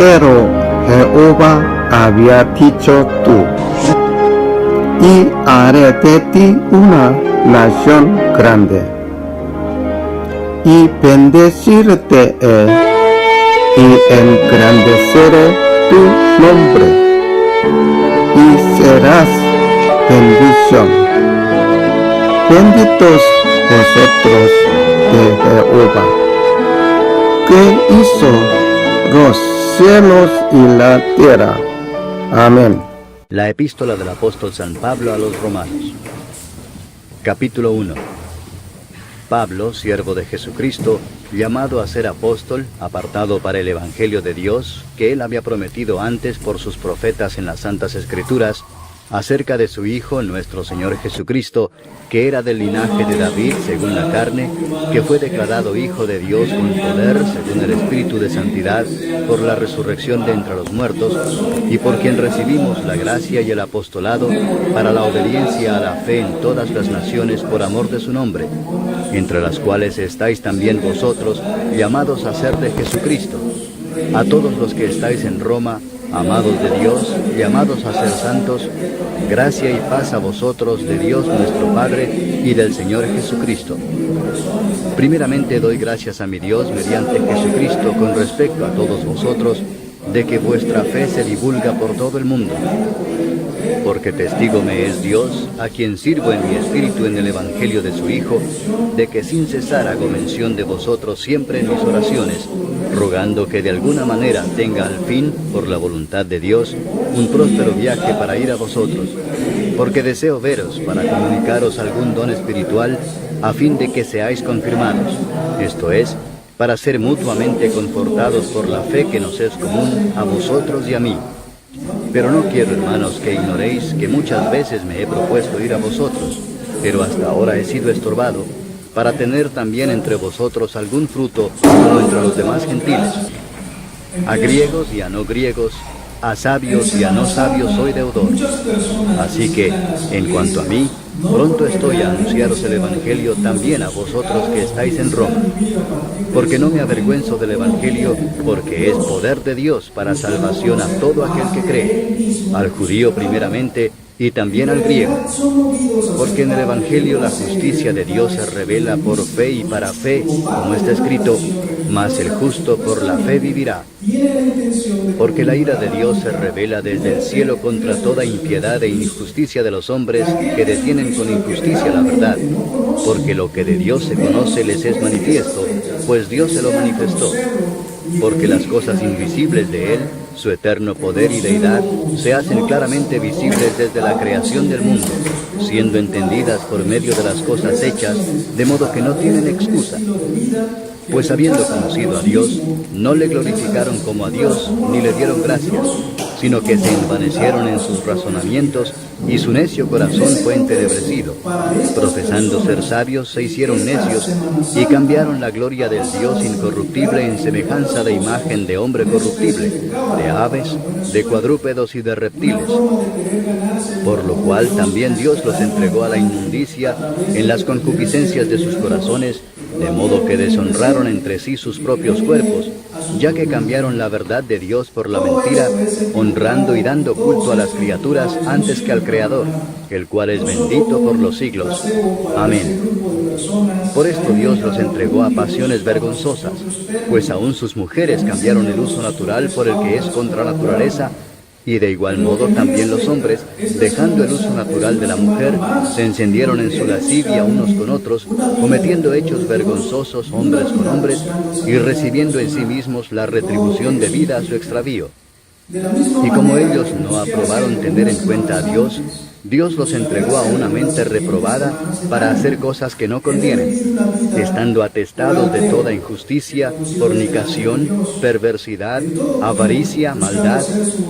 Pero Jehová había dicho tú, y haré de ti una nación grande, y bendecirte y engrandeceré tu nombre, y serás bendición. Benditos vosotros de Jehová, que hizo los cielos y la tierra. Amén. La epístola del apóstol San Pablo a los Romanos. Capítulo 1. Pablo, siervo de Jesucristo, llamado a ser apóstol, apartado para el Evangelio de Dios, que él había prometido antes por sus profetas en las Santas Escrituras, acerca de su Hijo, nuestro Señor Jesucristo, que era del linaje de David según la carne, que fue declarado Hijo de Dios con poder según el Espíritu de Santidad, por la resurrección de entre los muertos, y por quien recibimos la gracia y el apostolado para la obediencia a la fe en todas las naciones por amor de su nombre, entre las cuales estáis también vosotros, llamados a ser de Jesucristo. A todos los que estáis en Roma, amados de Dios, llamados a ser santos, gracia y paz a vosotros de Dios nuestro Padre y del Señor Jesucristo. Primeramente doy gracias a mi Dios mediante Jesucristo con respecto a todos vosotros, de que vuestra fe se divulga por todo el mundo. Porque testigo me es Dios, a quien sirvo en mi espíritu en el Evangelio de su Hijo, de que sin cesar hago mención de vosotros siempre en mis oraciones, rogando que de alguna manera tenga al fin, por la voluntad de Dios, un próspero viaje para ir a vosotros, porque deseo veros para comunicaros algún don espiritual, a fin de que seáis confirmados, esto es, para ser mutuamente confortados por la fe que nos es común a vosotros y a mí. Pero no quiero, hermanos, que ignoréis que muchas veces me he propuesto ir a vosotros, pero hasta ahora he sido estorbado, para tener también entre vosotros algún fruto como entre los demás gentiles. A griegos y a no griegos, a sabios y a no sabios soy deudor. Así que, en cuanto a mí, pronto estoy a anunciaros el Evangelio también a vosotros que estáis en Roma. Porque no me avergüenzo del Evangelio, porque es poder de Dios para salvación a todo aquel que cree, al judío primeramente y también al griego. Porque en el Evangelio la justicia de Dios se revela por fe y para fe, como está escrito, mas el justo por la fe vivirá. Porque la ira de Dios se revela desde el cielo contra toda impiedad e injusticia de los hombres que detienen con injusticia la verdad. Porque lo que de Dios se conoce les es manifiesto, pues Dios se lo manifestó. Porque las cosas invisibles de Él, su eterno poder y deidad, se hacen claramente visibles desde la creación del mundo, siendo entendidas por medio de las cosas hechas, de modo que no tienen excusa. Pues habiendo conocido a Dios, no le glorificaron como a Dios, ni le dieron gracias, sino que se envanecieron en sus razonamientos, y su necio corazón fue entenebrecido. Profesando ser sabios, se hicieron necios, y cambiaron la gloria del Dios incorruptible en semejanza de imagen de hombre corruptible, de aves, de cuadrúpedos y de reptiles. Por lo cual también Dios los entregó a la inmundicia en las concupiscencias de sus corazones, de modo que deshonraron entre sí sus propios cuerpos, ya que cambiaron la verdad de Dios por la mentira, honrando y dando culto a las criaturas antes que al Creador, el cual es bendito por los siglos. Amén. Por esto Dios los entregó a pasiones vergonzosas, pues aún sus mujeres cambiaron el uso natural por el que es contra naturaleza, y de igual modo también los hombres, dejando el uso natural de la mujer, se encendieron en su lascivia unos con otros, cometiendo hechos vergonzosos hombres con hombres, y recibiendo en sí mismos la retribución debida a su extravío. Y como ellos no aprobaron tener en cuenta a Dios, Dios los entregó a una mente reprobada para hacer cosas que no convienen, estando atestados de toda injusticia, fornicación, perversidad, avaricia, maldad,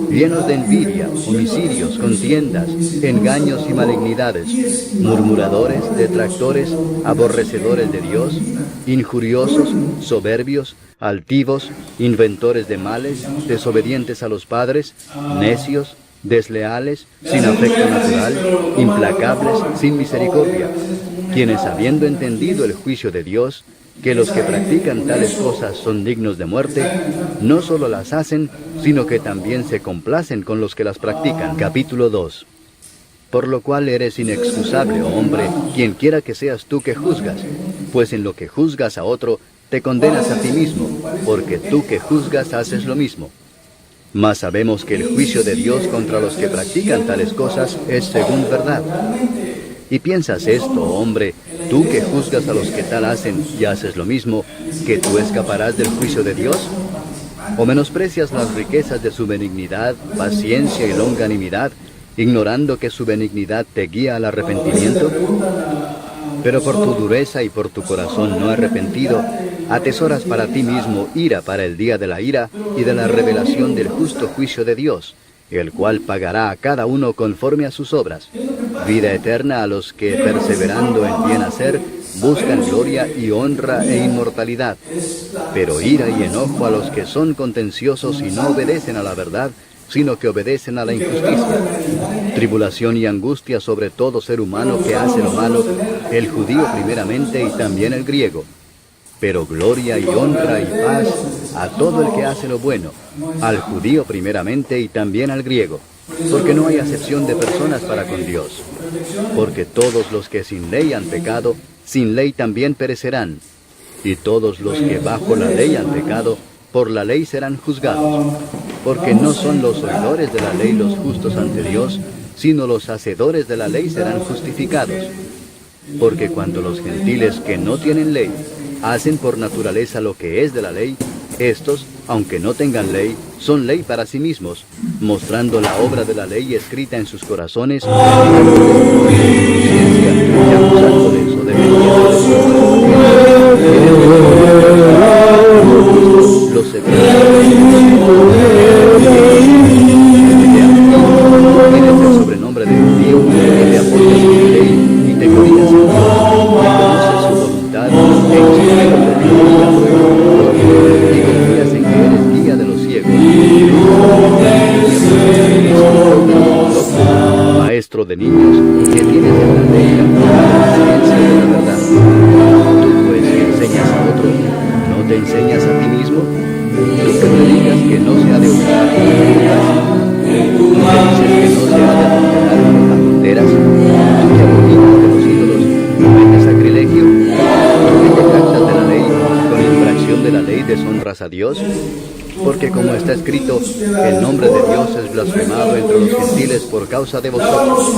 llenos de envidia, homicidios, contiendas, engaños y malignidades, murmuradores, detractores, aborrecedores de Dios, injuriosos, soberbios, altivos, inventores de males, desobedientes a los padres, necios, desleales, sin afecto natural, implacables, sin misericordia, quienes habiendo entendido el juicio de Dios, que los que practican tales cosas son dignos de muerte, no solo las hacen, sino que también se complacen con los que las practican. Capítulo 2. Por lo cual eres inexcusable, oh hombre, quien quiera que seas tú que juzgas, pues en lo que juzgas a otro, te condenas a ti mismo, porque tú que juzgas haces lo mismo. Mas sabemos que el juicio de Dios contra los que practican tales cosas es según verdad. ¿Y piensas esto, hombre, tú que juzgas a los que tal hacen y haces lo mismo, que tú escaparás del juicio de Dios? ¿O menosprecias las riquezas de su benignidad, paciencia y longanimidad, ignorando que su benignidad te guía al arrepentimiento? Pero por tu dureza y por tu corazón no arrepentido, atesoras para ti mismo ira para el día de la ira y de la revelación del justo juicio de Dios, el cual pagará a cada uno conforme a sus obras. Vida eterna a los que, perseverando en bien hacer, buscan gloria y honra e inmortalidad. Pero ira y enojo a los que son contenciosos y no obedecen a la verdad, sino que obedecen a la injusticia. Tribulación y angustia sobre todo ser humano que hace lo malo, el judío primeramente y también el griego. Pero gloria y honra y paz a todo el que hace lo bueno, al judío primeramente y también al griego, porque no hay acepción de personas para con Dios. Porque todos los que sin ley han pecado, sin ley también perecerán, y todos los que bajo la ley han pecado, por la ley serán juzgados. Porque no son los oidores de la ley los justos ante Dios, sino los hacedores de la ley serán justificados. Porque cuando los gentiles que no tienen ley hacen por naturaleza lo que es de la ley, estos, aunque no tengan ley, son ley para sí mismos, mostrando la obra de la ley escrita en sus corazones, y acusándoles o defendiéndoles los tienes el sobrenombre de judío, que te apoyas en la ley y te glorias en Dios, reconoces su voluntad e instrucción de Dios y confías en que eres guía de los ciegos, maestro de niños, que tienes en la ley la ciencia de la verdad. Tú pues que enseñas a otro, ¿no te enseñas a ti mismo? Tú que predicas que no se ha de usar tú que dices que no se ha de adulterar con adulteras, tú que abominas de los ídolos, cometes sacrilegio, tú que te jactas de la ley, con infracción de la ley deshonras a Dios. Porque como está escrito, el nombre de Dios es blasfemado entre los gentiles por causa de vosotros.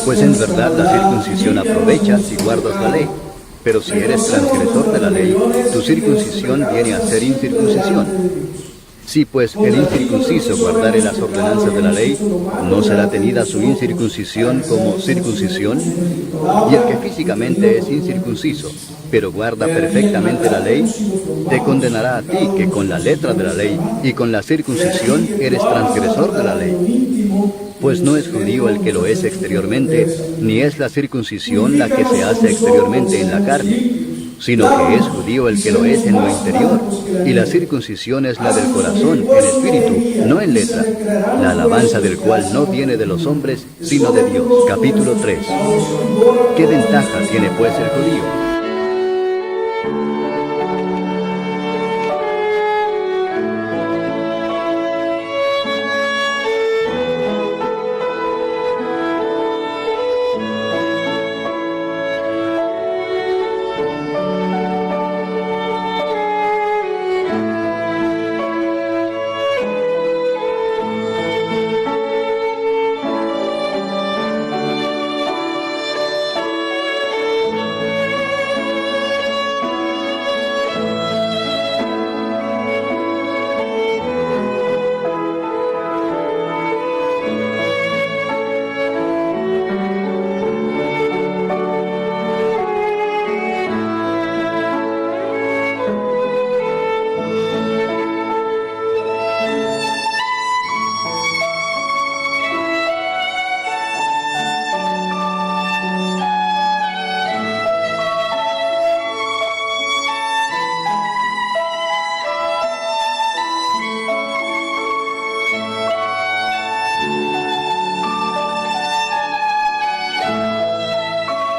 Pues en verdad la circuncisión aprovecha si guardas la ley. Pero si eres transgresor de la ley, tu circuncisión viene a ser incircuncisión. Si pues el incircunciso guardare las ordenanzas de la ley, ¿no será tenida su incircuncisión como circuncisión? Y el que físicamente es incircunciso, pero guarda perfectamente la ley, te condenará a ti que con la letra de la ley y con la circuncisión eres transgresor de la ley. Pues no es judío el que lo es exteriormente, ni es la circuncisión la que se hace exteriormente en la carne, sino que es judío el que lo es en lo interior, y la circuncisión es la del corazón, en espíritu, no en letra, la alabanza del cual no viene de los hombres, sino de Dios. Capítulo 3. ¿Qué ventaja tiene pues el judío?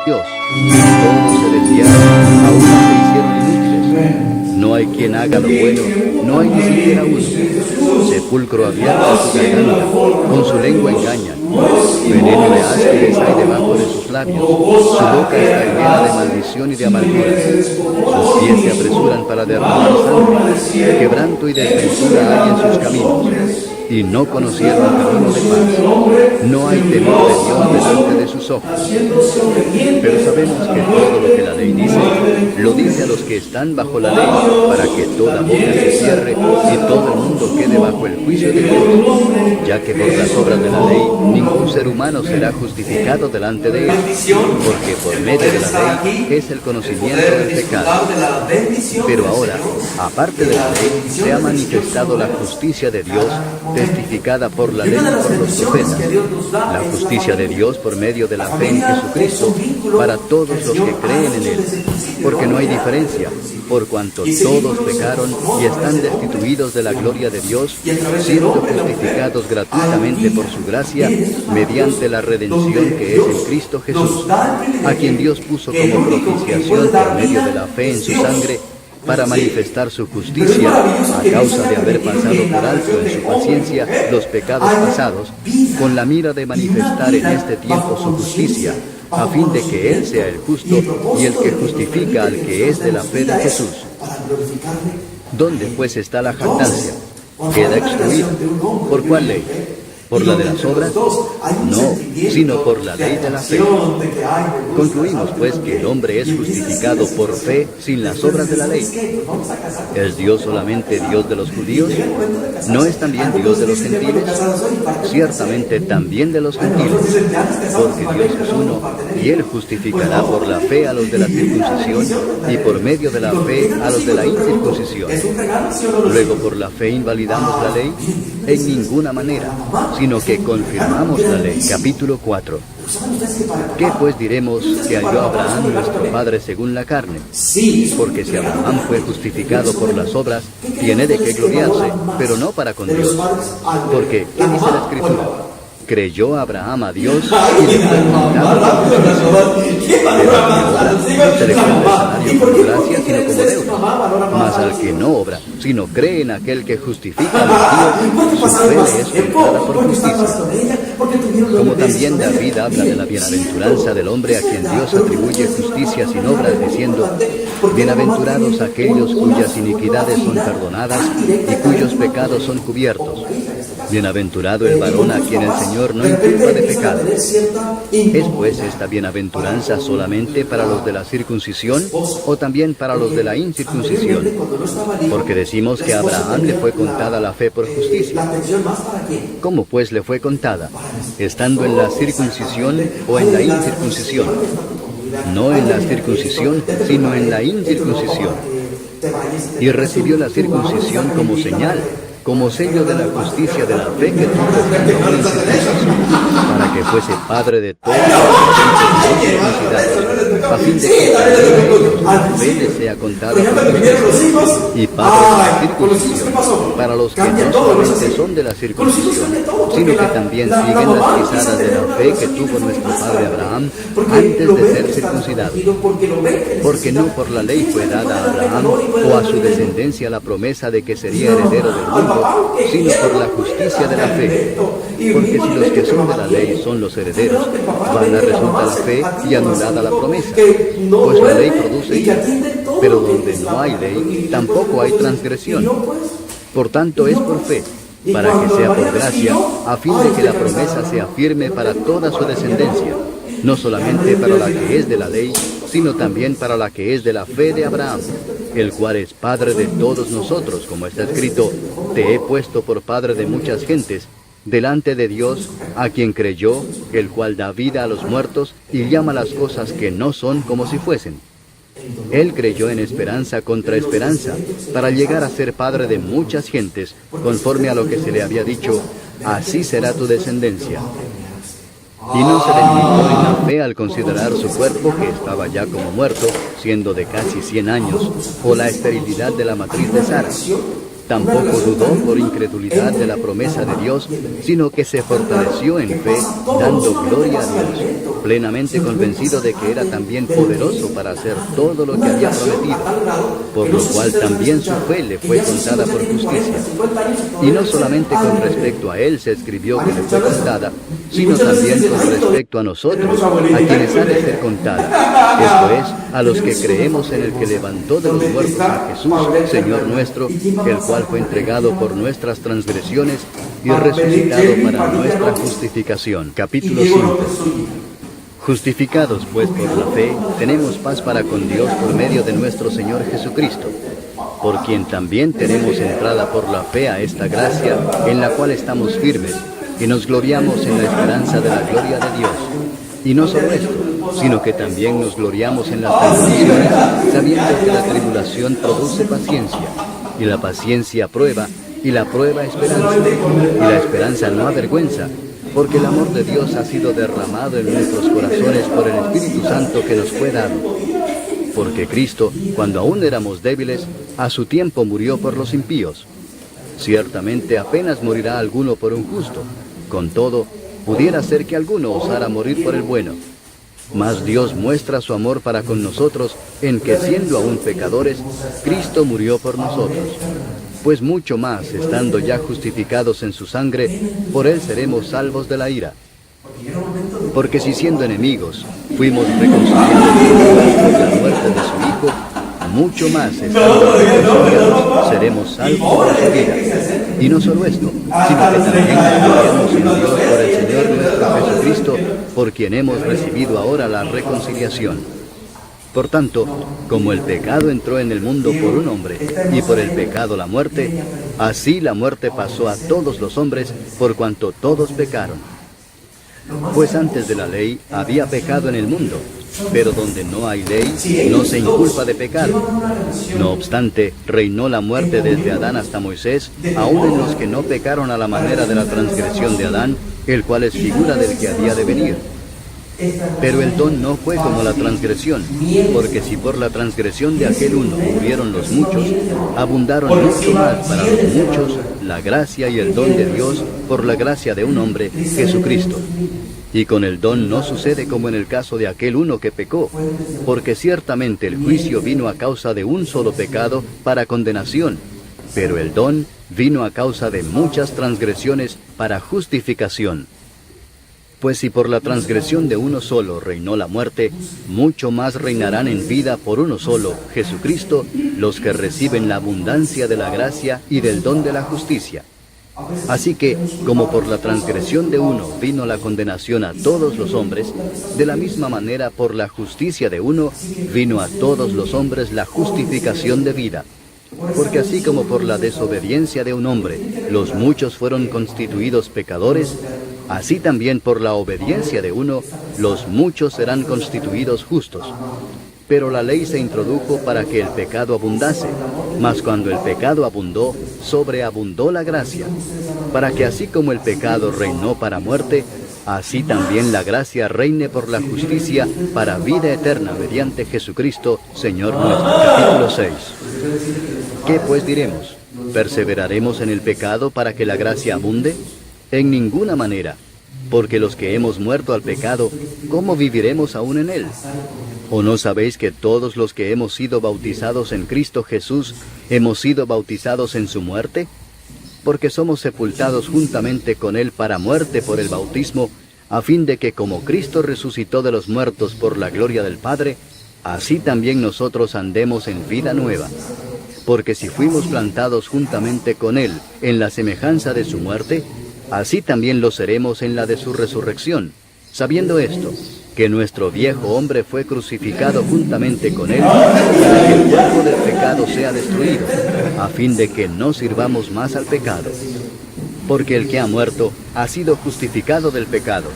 Dios, y todos se desviaron, a uno se hicieron hay quien haga lo bueno, no hay ni siquiera uno. Sepulcro abierto a su garganta, con su lengua engañan. Veneno de áspides hay debajo de sus labios. Su boca está llena de maldición y de amargura. Sus pies se apresuran para derramar sangre. Quebranto y desventura hay en sus caminos. Y no conocieron camino de paz. No hay temor de Dios delante de sus ojos. Pero sabemos que todo lo que la ley dice, lo dice a los que están bajo la ley, para que toda boca se cierre y todo el mundo quede bajo el juicio de Dios. Ya que por las obras de la ley, ningún ser humano será justificado delante de él, porque por medio de la ley es el conocimiento del pecado. Pero ahora, aparte de la ley, se ha manifestado la justicia de Dios, testificada por la ley y por los profetas, la justicia de Dios por medio de la fe en Jesucristo para todos los que creen en Él, porque no hay diferencia, por cuanto todos pecaron y están destituidos de la gloria de Dios, siendo justificados gratuitamente por su gracia, mediante la redención que es en Cristo Jesús, a quien Dios puso como propiciación por medio de la fe en su sangre, para manifestar su justicia a causa de haber pasado por alto en su paciencia los pecados pasados, con la mira de manifestar en este tiempo su justicia, a fin de que Él sea el justo y el que justifica al que es de la fe de Jesús. ¿Dónde pues está la jactancia? Queda excluida. ¿Por cuál ley? ¿Por la de las obras? No, sino por la ley de la fe. Concluimos pues que el hombre es justificado por fe sin las obras de la ley. ¿Es Dios solamente Dios de los judíos? ¿No es también Dios de los gentiles? Ciertamente también de los gentiles, porque Dios es uno, y Él justificará por la fe a los de la circuncisión, y por medio de la fe a los de la incircuncisión. Luego, ¿por la fe invalidamos la ley? En ninguna manera, sino que confirmamos la ley. Capítulo 4. ¿Qué pues diremos que halló Abraham nuestro padre según la carne? Porque si Abraham fue justificado por las obras, tiene de qué gloriarse, pero no para con Dios. Porque, ¿qué dice la Escritura? Creyó Abraham a Dios y le fue contado por justicia. Pero al que obra, no se le cuenta el salario por gracia, sino como deuda. Mas al que no obra, sino cree en aquel que justifica al impío, su fe le es contada por justicia. Como también David habla de la bienaventuranza del hombre a quien Dios atribuye justicia sin obras, diciendo: bienaventurados aquellos cuyas iniquidades son perdonadas y cuyos pecados son cubiertos. Bienaventurado el varón a quien el Señor no inculpa de pecado. ¿Es pues esta bienaventuranza solamente para los de la circuncisión o también para los de la incircuncisión? Porque decimos que a Abraham le fue contada la fe por justicia. ¿Cómo pues le fue contada? ¿Estando en la circuncisión o en la incircuncisión? No en la circuncisión, sino en la incircuncisión. Y recibió la circuncisión como señal, como sello de la justicia de la fe que tuvo en la circuncisión, para que fuese padre de todos los circuncidados, a fin de que la fe le sea contada por justicia, y padre de la circuncisión, para los que no solamente son de la circuncisión, sino que también siguen las pisadas de la fe que tuvo nuestro padre Abraham antes de ser circuncidado. Porque no por la ley fue dada a Abraham o a su descendencia la promesa de que sería heredero del mundo, sino por la justicia de la fe. Porque si los que son de la ley son los herederos, vana resulta la fe y anulada la promesa. Pues la ley produce ira, pero donde no hay ley, tampoco hay transgresión. Por tanto, es por fe, para que sea por gracia, a fin de que la promesa sea firme para toda su descendencia, no solamente para la que es de la ley, sino también para la que es de la fe de Abraham, el cual es Padre de todos nosotros, como está escrito: te he puesto por Padre de muchas gentes, delante de Dios, a quien creyó, el cual da vida a los muertos y llama las cosas que no son como si fuesen. Él creyó en esperanza contra esperanza, para llegar a ser padre de muchas gentes, conforme a lo que se le había dicho: así será tu descendencia. Y no se debilitó en la fe al considerar su cuerpo, que estaba ya como muerto, siendo de casi 100 años, o la esterilidad de la matriz de Sara. Tampoco dudó por incredulidad de la promesa de Dios, sino que se fortaleció en fe, dando gloria a Dios, plenamente convencido de que era también poderoso para hacer todo lo que había prometido, por lo cual también su fe le fue contada por justicia. Y no solamente con respecto a él se escribió que le fue contada, sino también con respecto a nosotros, a quienes ha de ser contada, esto es, a los que creemos en el que levantó de los muertos a Jesús, Señor nuestro, el cual fue entregado por nuestras transgresiones y resucitado para nuestra justificación. Capítulo 5. Justificados pues por la fe, tenemos paz para con Dios por medio de nuestro Señor Jesucristo, por quien también tenemos entrada por la fe a esta gracia, en la cual estamos firmes, y nos gloriamos en la esperanza de la gloria de Dios. Y no solo esto, sino que también nos gloriamos en las tribulaciones, sabiendo que la tribulación produce paciencia, y la paciencia prueba, y la prueba esperanza, y la esperanza no avergüenza, porque el amor de Dios ha sido derramado en nuestros corazones por el Espíritu Santo que nos fue dado. Porque Cristo, cuando aún éramos débiles, a su tiempo murió por los impíos. Ciertamente apenas morirá alguno por un justo, con todo, pudiera ser que alguno osara morir por el bueno. Mas Dios muestra su amor para con nosotros en que, siendo aún pecadores, Cristo murió por nosotros. Pues mucho más, estando ya justificados en su sangre, por él seremos salvos de la ira. Porque si siendo enemigos, fuimos reconciliados por la muerte de su Hijo, mucho más, estando reconciliados, seremos salvos por su vida. Y no solo esto, sino que también nos gloriamos en Dios por el Señor nuestro Jesucristo, por quien hemos recibido ahora la reconciliación. Por tanto, como el pecado entró en el mundo por un hombre, y por el pecado la muerte, así la muerte pasó a todos los hombres, por cuanto todos pecaron. Pues antes de la ley había pecado en el mundo, pero donde no hay ley, no se inculpa de pecado. No obstante, reinó la muerte desde Adán hasta Moisés, aun en los que no pecaron a la manera de la transgresión de Adán, el cual es figura del que había de venir. Pero el don no fue como la transgresión, porque si por la transgresión de aquel uno murieron los muchos, abundaron mucho más para los muchos la gracia y el don de Dios por la gracia de un hombre, Jesucristo. Y con el don no sucede como en el caso de aquel uno que pecó, porque ciertamente el juicio vino a causa de un solo pecado para condenación, pero el don vino a causa de muchas transgresiones para justificación. Pues si por la transgresión de uno solo reinó la muerte, mucho más reinarán en vida por uno solo, Jesucristo, los que reciben la abundancia de la gracia y del don de la justicia. Así que, como por la transgresión de uno vino la condenación a todos los hombres, de la misma manera por la justicia de uno vino a todos los hombres la justificación de vida. Porque así como por la desobediencia de un hombre los muchos fueron constituidos pecadores, así también por la obediencia de uno los muchos serán constituidos justos. Pero la ley se introdujo para que el pecado abundase, mas cuando el pecado abundó, sobreabundó la gracia, para que así como el pecado reinó para muerte, así también la gracia reine por la justicia para vida eterna mediante Jesucristo, Señor nuestro. Capítulo 6. ¿Qué pues diremos? ¿Perseveraremos en el pecado para que la gracia abunde? En ninguna manera, porque los que hemos muerto al pecado, ¿cómo viviremos aún en él? ¿O no sabéis que todos los que hemos sido bautizados en Cristo Jesús, hemos sido bautizados en su muerte? Porque somos sepultados juntamente con él para muerte por el bautismo, a fin de que como Cristo resucitó de los muertos por la gloria del Padre, así también nosotros andemos en vida nueva. Porque si fuimos plantados juntamente con él en la semejanza de su muerte, así también lo seremos en la de su resurrección, sabiendo esto, que nuestro viejo hombre fue crucificado juntamente con él, para que el cuerpo del pecado sea destruido, a fin de que no sirvamos más al pecado. Porque el que ha muerto ha sido justificado del pecado.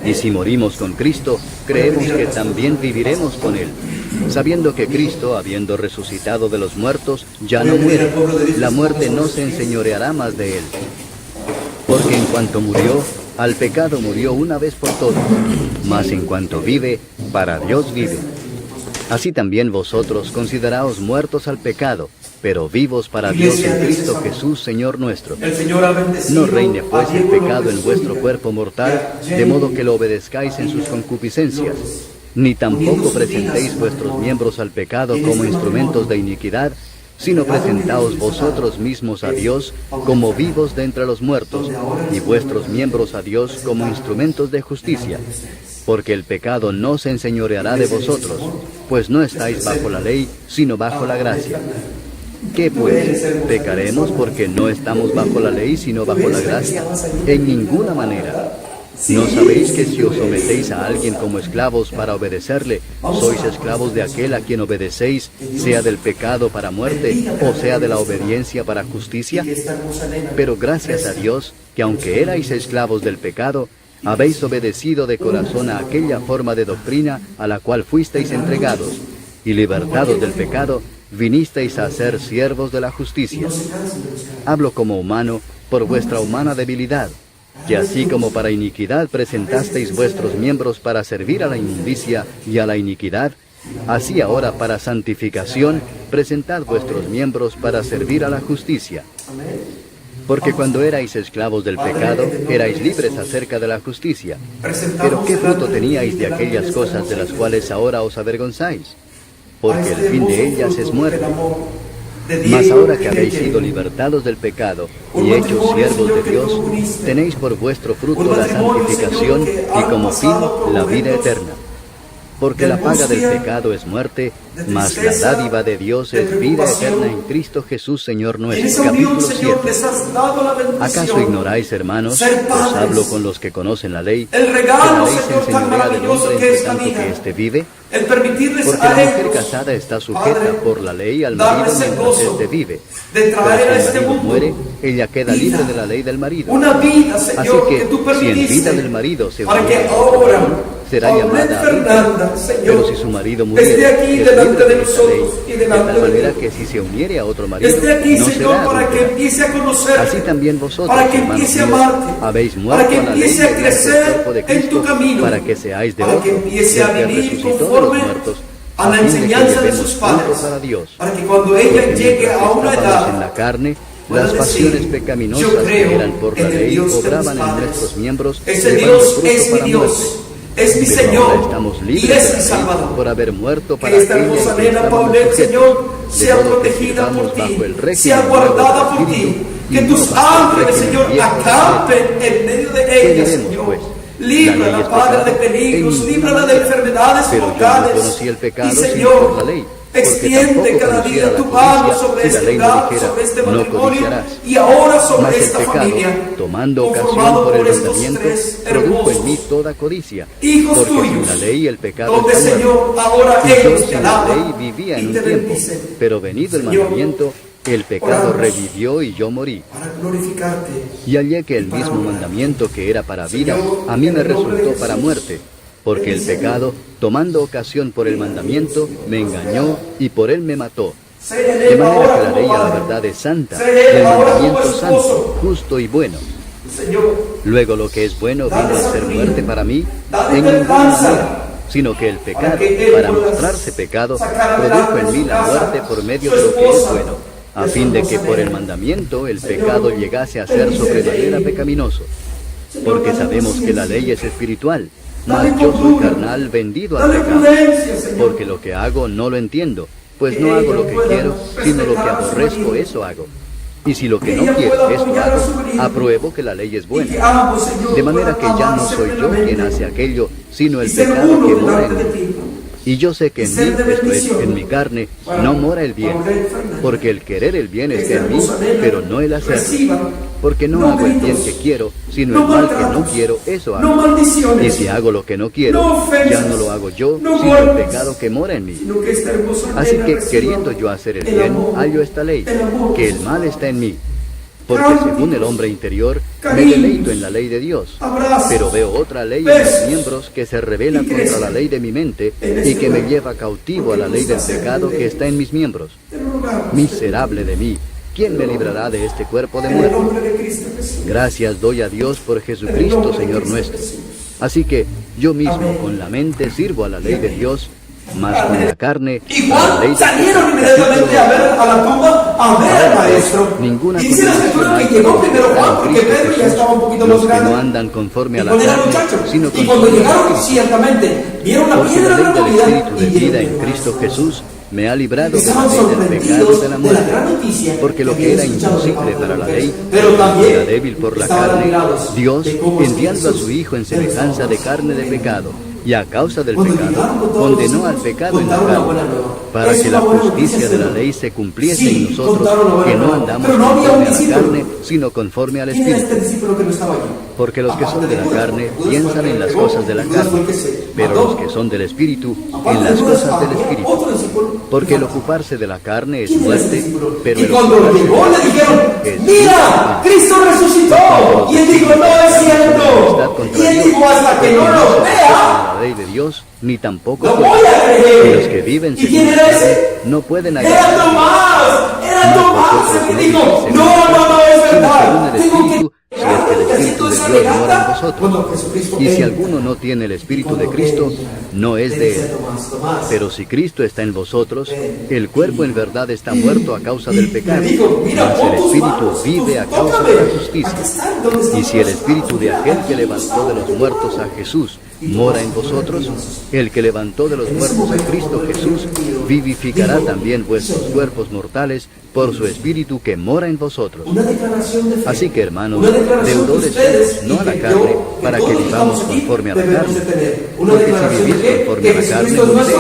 Y si morimos con Cristo, creemos que también viviremos con él, sabiendo que Cristo, habiendo resucitado de los muertos, ya no muere. La muerte no se enseñoreará más de él. Porque en cuanto murió, al pecado murió una vez por todas, mas en cuanto vive, para Dios vive. Así también vosotros consideraos muertos al pecado, pero vivos para Dios en Cristo Jesús, Señor nuestro. El Señor ha bendecido No reine pues a el Diego pecado en López vuestro Jr. cuerpo mortal, de modo que lo obedezcáis en sus concupiscencias, ni tampoco presentéis vuestros miembros al pecado como instrumentos de iniquidad, sino presentaos vosotros mismos a Dios como vivos de entre los muertos, y vuestros miembros a Dios como instrumentos de justicia. Porque el pecado no se enseñoreará de vosotros, pues no estáis bajo la ley, sino bajo la gracia. ¿Qué pues? ¿Pecaremos porque no estamos bajo la ley, sino bajo la gracia? En ninguna manera. ¿No sabéis que si os sometéis a alguien como esclavos para obedecerle, sois esclavos de aquel a quien obedecéis, sea del pecado para muerte, o sea de la obediencia para justicia? Pero gracias a Dios, que aunque erais esclavos del pecado, habéis obedecido de corazón a aquella forma de doctrina a la cual fuisteis entregados, y libertados del pecado, vinisteis a ser siervos de la justicia. Hablo como humano por vuestra humana debilidad, que así como para iniquidad presentasteis vuestros miembros para servir a la inmundicia y a la iniquidad, así ahora para santificación presentad vuestros miembros para servir a la justicia. Porque cuando erais esclavos del pecado, erais libres acerca de la justicia. Pero ¿qué fruto teníais de aquellas cosas de las cuales ahora os avergonzáis? Porque el fin de ellas es muerte. Mas ahora que habéis sido libertados del pecado y hechos siervos de Dios, tenéis por vuestro fruto la santificación y como fin la vida eterna. Porque la paga del pecado es muerte, mas la dádiva de Dios es vida eterna en Cristo Jesús, Señor nuestro. Capítulo 7. ¿Acaso ignoráis, hermanos, os hablo con los que conocen la ley, que la ley se enseñorea del hombre entre tanto que éste vive? Porque la mujer casada está sujeta por la ley al marido mientras éste vive. Pero si el marido muere, ella queda libre de la ley del marido. Así que, si en vida del marido se uniera será llamada adúltera. Pero si su marido muriera, es libre de esta ley, de tal manera que si se uniere a otro marido, no será adúltera. Así también vosotros, hermanos míos, habéis muerto a la ley mediante el cuerpo de Cristo, para que seáis de otro, del que resucitó de los muertos, a la enseñanza de sus padres, para que cuando ella llegue a una edad en la carne, las pasiones pecaminosas que eran por la ley obraban en nuestros miembros, ese llevando Dios fruto es mi para Dios, muerte. es mi Pero Señor ahora estamos y libres es de mi la ley Salvador. por haber muerto para Que esta aquella hermosa en que nena estábamos Paulette, sujetos, Señor, de sea modo que protegida por sirvamos ti, bajo el régimen sea nuevo del guardada por Espíritu, ti, y que no tus bajo el ángeles, régimen Señor, viejo de la ley. acampen en medio de ¿Qué ella, diremos, Señor. pues? Líbrala, La ley es Padre, de pecado. peligros, En líbrala de ninguna enfermedades Pero yo no mortales. conocí el pecado Y sino Señor, por la ley, porque extiende tampoco cada conociera día la tu mano codicia, sobre si la este ley no hogar, dijera, sobre este no matrimonio codiciarás. y ahora sobre Mas el esta pecado, familia. tomando ocasión Conformado por el por estos mandamiento, tres produjo en mí hermosos toda codicia. hijos Porque sin tuyos, la ley el pecado donde, está muerto. Señor, ahora Y yo ellos te sin la ley alaban vivía y en te un tiempo, bendicen. pero venido el Señor, mandamiento, el pecado oramos revivió y yo morí. para glorificarte. Y hallé que el mismo mandamiento que era para vida, a mí me resultó para muerte, porque el pecado, tomando ocasión por el mandamiento, me engañó y por él me mató. Sé en De él manera ahora que la como ley a la padre. verdad es santa, Sé y el ahora mandamiento como santo, esposo. justo y bueno. Señor, Luego lo que es bueno vino a ser muerte para mí dale en ninguna templanza, manera, sino que el pecado, que él para pueda mostrarse pecado, sacar produjo adelante en mí su la casa, muerte por medio su de lo que es esposa, bueno, a de su fin de que hermosa por el nena. mandamiento el Señor, pecado llegase a ser bendícele. sobremanera pecaminoso. Porque sabemos que la ley es espiritual, Dale mas yo soy cordura, carnal vendido al dale pecado. prudencia, Señor. Porque lo que hago no lo entiendo, pues Que no hago ella lo que pueda quiero, sino lo que respetar a su aborrezco, marido. eso hago. Y si lo que Que no ella quiero, pueda esto apoyar a su hago, marido. apruebo que la ley es Y buena. que ambos, Señor, De manera que puedan ya no amarse soy yo plenamente quien hace aquello, sino y el ser pecado uno que mora delante de en mí. ti. Y yo sé que Y en mí, ser de esto es, bendición en mi carne, para no mora el bien, Paulette Fernández. porque el querer el bien Que está esta en mí, hermosa nena pero no el hacerlo. reciba Porque no no hago el bien gritos, que quiero, sino no el mal que no maltratos, quiero, eso no hago. maldiciones, Y si hago lo que no quiero, no ofensas, ya no lo hago yo, no sino el golpes, pecado que mora en mí. sino que esta hermosa Así nena que, reciba queriendo yo hacer el bien, amor, hallo esta ley, el amor que de el sus mal padres. está en mí. Porque Cánticos, según el hombre interior, me cariños, deleito en la ley de Dios. abrazos, Pero veo otra ley en besos, mis miembros que se revela y contra crece la ley de mi mente en y este que me lugar, lleva cautivo a la porque ley del nos hace pecado libre. que está en mis miembros. Te lo rogamos, Miserable de mí, ¿quién me librará de este cuerpo de en el muerte? nombre de Cristo Jesús. Gracias doy a Dios por En el Jesucristo, nombre de Señor Cristo nuestro. Jesús. Así que yo mismo Amén. con la mente sirvo a la ley de Dios, mas con la carne, Y para la Juan ley de salieron inmediatamente a ver a la tumba, a ver al maestro. ninguna Y dice la escritura que condenación llegó primero hay Juan, en porque Cristo Pedro ya Jesús, estaba un poquito los más que grande. no andan conforme a Y la cuando era carne, muchacho, sino y cuando conforme a la llegaron, justicia. ciertamente vieron la Porque piedra la de ley la del novedad Espíritu de y vida en vieron Cristo Jesús me ha librado de la estaban ley del pecado y sorprendidos de la de la muerte, gran noticia porque lo que que era habían escuchado de imposible parte de para la mujeres. ley Pero también era débil por la estaban carne, admirados Dios, de cómo es que enviando a Jesús su Hijo en era el semejanza de Salvador. carne de pecado, y a causa del Cuando pecado, llegaron con todos condenó los al hijos, pecado en la contaron la carne, buena nueva. para Es que una la buena justicia noticia, de la Señor. ley se cumpliese Sí, en nosotros, contaron la buena que no nueva. andamos Pero no había conforme un a la discípulo. carne, sino conforme al ¿Quién era Espíritu. este discípulo que no estaba allí? Porque los que son Aparte de la Judas, carne Judas fue piensan el que en las pegó, cosas de la Judas fue el carne, que se pero mató. los que son del Espíritu Aparte en de las Judas, cosas del había Espíritu. otro discípulo. Porque el ocuparse de la carne es ¿Quién era ese muerte, discípulo? pero Y el cuando ocuparse llegó de le la dijeron, es mira, Cristo resucitó. Y él dijo, no es cierto. Y él dijo, hasta que no lo vea, la ley de Dios, ni tampoco no puede. voy a Y los creer. que viven ¿Y según quién la era carne ese? no pueden Era hallar. Tomás, era Tomás el que dijo, Según no, es verdad, el tengo que... Espíritu, si es que el Espíritu de Dios mora en vosotros. Y si alguno no tiene el Espíritu de Cristo, no es de él. Pero si Cristo está en vosotros, el cuerpo en verdad está muerto a causa del pecado, mas el Espíritu vive a causa de la justicia. Y si el Espíritu de aquel que levantó de los muertos a Jesús mora en vosotros, el que levantó de los muertos a Cristo Jesús vivificará también vuestros cuerpos mortales por su Espíritu que mora en vosotros. Así que, hermanos, deudores somos, no a la carne, para que vivamos conforme a la carne. Porque si vivís conforme a la carne, moriréis.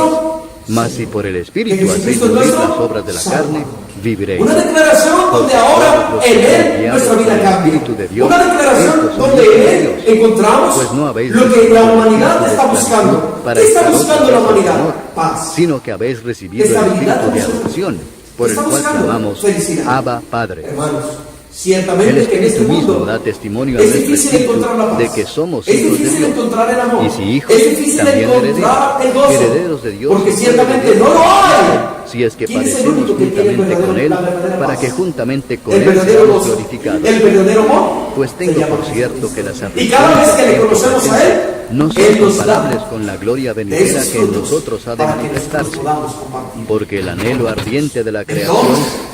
Mas si por el Espíritu hacéis morir las obras de la carne, viviréis. Una declaración donde ahora en Él nuestra vida cambia. Una declaración donde en Él encontramos Pues no habéis lo que la humanidad recibido está buscando. para ¿Qué está estar buscando otra la vez en humanidad? temor, Paz. sino que habéis recibido el Estabilidad Espíritu de emocional. adopción, por el Está cual buscando llamamos felicidad. Abba Padre. Hermanos, El ciertamente que en este Espíritu mismo mundo da testimonio a es nuestro difícil espíritu encontrar la paz. de que somos Es hijos de difícil Dios. encontrar el amor. Y si hijos, es difícil también encontrar el gozo. herederos de Dios, porque ciertamente no lo hay. si es que ¿Quién es el padecemos único que tiene juntamente con Él, la verdadera para paz? que juntamente con El Él verdadero seamos gozo, glorificados. el verdadero amor. Pues se tengo llama por cierto que las Y cada vez que le aflicciones conocemos a Él, no son Él nos comparables da con la gloria de venidera esos que en frutos nosotros ha de para que manifestarse. nosotros podamos compartir. Porque el anhelo ardiente de la creación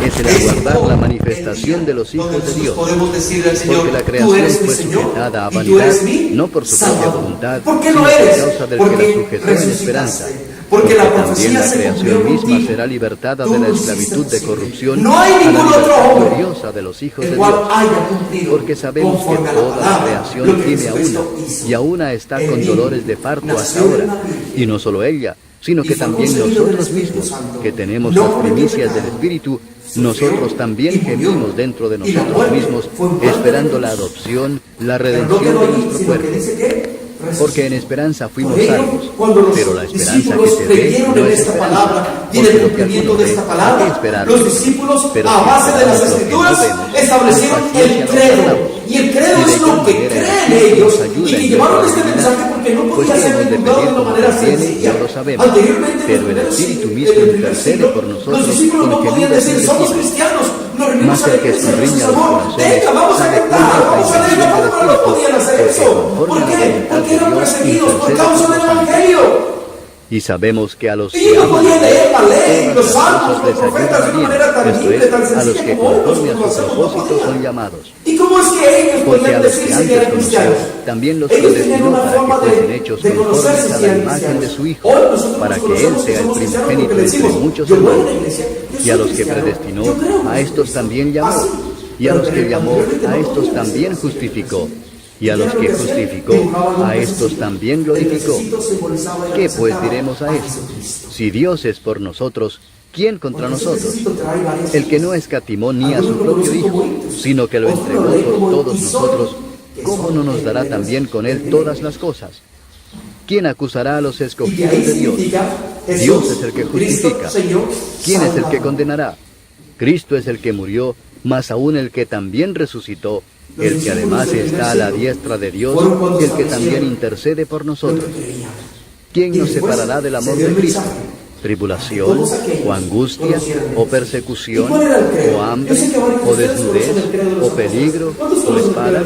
es el aguardar la manifestación de los hijos de Dios. Podemos decirle al Señor, Porque la tú creación eres mi fue Señor sujetada a y tú vanidad, eres mi no por su propia Salvador. voluntad, ¿Por qué sino lo por eres? causa del que Porque la sujetó en resucitaste. esperanza. Porque la también profecía la se creación cumplió misma contigo. será libertada Tú de la lo hiciste esclavitud de posible. corrupción No hay a la ningún otro libertad hombre gloriosa de los hijos de el cual Dios. haya cumplido Porque sabemos que conforme a toda la palabra, creación lo que tiene a Jesucristo una, hizo. y a una está Él con mismo dolores de parto hasta nació de ahora. una virgen. Y no solo ella, sino Y que fue también concebido del nosotros Espíritu mismos, Santo. que tenemos No las cometió primicias del pecado. Espíritu, Sufrió nosotros también y murió. gemimos dentro de Y la nosotros muerte mismos, fue muerte de esperando la Jesús. adopción, la Pero no redención quedó de allí, nuestro sino cuerpo. que dice que Porque en esperanza fuimos por ello, salvos. cuando los Pero la esperanza que discípulos se ve creyeron no en es esta esperanza. palabra y en Porque el lo que cumplimiento alguno de ve, esta hay que palabra, esperar. los discípulos, Pero a si base de las esperamos lo que no escrituras, vemos, establecieron con el paciencia lo credo. guardamos. Y el credo Y de es igual lo que manera, creen Dios ellos nos ayuda y que en llevaron nuestra este debilidad, mensaje porque no pues podía ser hemos de divulgado de pedir una como manera conviene, sencilla. no lo sabemos. Anteriormente, en Pero los el primeros Espíritu siglos, mismo en el primer intercede siglo, por nosotros los discípulos con no podían gemidos decir, somos indecibles. cristianos, nos reunimos Mas a la el que iglesia, Jesús escudriña los amor, corazones venga, vamos a sabe cantar, cuál es la vamos a leer la intención del palabra, no Espíritu, podían hacer porque eso. conforme ¿Por a la qué? voluntad Porque de eran Dios perseguidos por intercede causa por del nosotros. Evangelio. Y sabemos que a los Ellos no podían leer la ley, los todas las salmos, cosas los profetas de una manera tan esto simple, es, tan a los sencilla que como hoy conforme a nosotros lo su hacemos, no propósito podían. son llamados. ¿Y cómo es que ellos Porque podían a los que decirse que antes eran cristianos? conoció, también los Ellos tenían predestinó una para que forma fuesen hechos de conformes conocerse a si la eran imagen de cristianos. su Hijo, Hoy nosotros para nos que Él conocemos sea el somos cristianos primogénito porque le entre decimos, muchos yo voy a la hermanos. iglesia, yo Y a soy los que cristiano, predestinó, yo creo en a estos Cristo. también llamó. Así. Y a los que llamó, Anteriormente a no estos podían también hacer eso. justificó. Y a los que justificó, a estos también glorificó. ¿Qué pues diremos a esto? Si Dios es por nosotros, ¿quién contra nosotros? El que no escatimó ni a su propio Hijo, sino que lo entregó por todos nosotros, ¿cómo no nos dará también con Él todas las cosas? ¿Quién acusará a los escogidos de Dios? Dios es el que justifica. ¿Quién es el que condenará? Cristo es el que murió, más aún el que también resucitó, el que además está a la diestra de Dios, y el que también intercede por nosotros. ¿Quién nos separará del amor de Cristo? ¿Tribulación, o angustia, o persecución, o hambre, o desnudez, o peligro, o espada?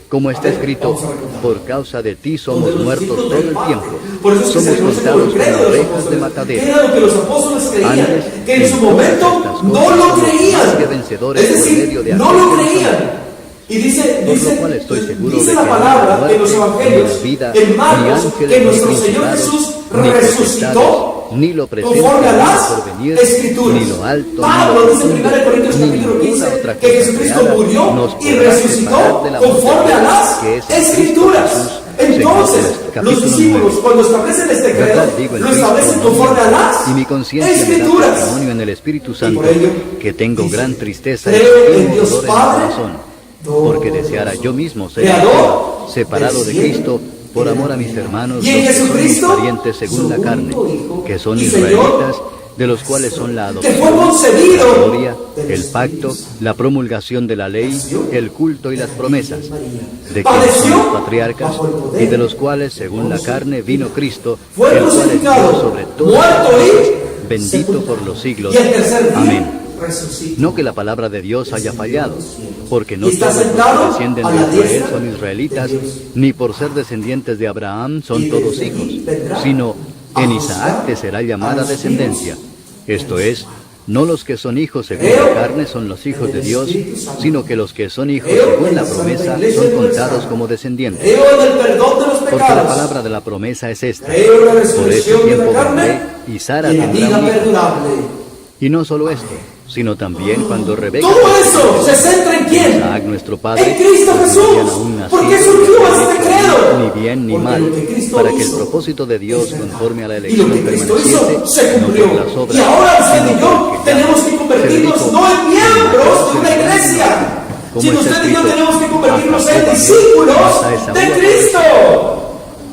Como está escrito, por causa de ti somos muertos todo el tiempo, Por eso es que se somos conoce como el contados credo como de los ovejas de apóstoles. matadero. ¿Qué era lo que los apóstoles creían? Antes, Que en su en todas momento estas no cosas lo somos creían. más que vencedores Es por decir, medio de no aquel lo que nos creían. amó. Y dice Por lo cual estoy seguro de que la ni palabra la en muerte, los evangelios, ni la vida, en ni Marcos, ángeles, que ni nuestro Señor principados, Jesús ni resucitó potestades, ni lo presente, conforme a ni las lo porvenir, Escrituras. ni lo alto, Pablo ni lo dice en 1 profundo, Corintios ni capítulo ninguna 15 otra que cosa Jesucristo creada murió nos y podrá resucitó separar del amor de conforme a Dios, las que es en Cristo Escrituras. Jesús, Entonces, Señor nuestro. los Capítulo discípulos 9. cuando establecen este credo, ¿Verdad? Digo en lo Cristo, establecen no conforme a miento, las y mi conciencia me da Escrituras. testimonio en el Espíritu Santo por ello, que tengo dice, gran tristeza y creo en extremo Dios dolor en mi Padre, corazón, porque deseara yo mismo ser Creador separado de del cielo Cristo por amor a mis hermanos, y en los que son mis Jesucristo, parientes según la su carne, único Hijo que son y israelitas, de los cuales son la que adopción, fue concebido la gloria, del el pacto, Espíritu. la promulgación de la ley, el culto y las promesas, de quienes Padeció son los patriarcas bajo el poder y de los cuales, según la carne, vino Cristo, Fue el cual es crucificado, Dios sobre todas muerto las y cosas, bendito sepultado. por los siglos. Y el tercer día Amén. resucitó. No que la palabra de Dios haya fallado, porque no Y está todos los sentado que descienden a de la Israel diestra son israelitas, de Dios. ni por ser descendientes de Abraham son Y todos desde ahí hijos, vendrá sino a en juzgar Isaac te será a llamada los descendencia. hijos. Esto es, no los que son hijos según Creo la carne son los hijos en de el Dios, Espíritu Santo. sino que los que son hijos Creo según en la la Santa promesa Iglesia son Universal. contados como descendientes. Creo en el perdón de los Porque la pecados. palabra de la promesa es esta. Creo en la Por ese resurrección de la tiempo carne vendré y Sara y en la tendrá vida un hijo. perdurable. Y no solo esto, sino también cuando Rebeca Todo eso se centra en quién? Isaac, nuestro padre, En Cristo pues no habían Jesús. aún ¿Por qué nacido, surgió ni este hecho credo? ni bien ni Porque mal, lo que Cristo para que el hizo propósito de Dios, es verdad. conforme a la Y lo elección, que Cristo hizo permaneciese, se no cumplió. por las obras, Y ahora usted sino y yo porque ya tenemos que se convertirnos dedicó no en miembros de una a iglesia, como sino está usted y yo escrito, tenemos que convertirnos a en Jacob discípulos a Esaú de a Cristo.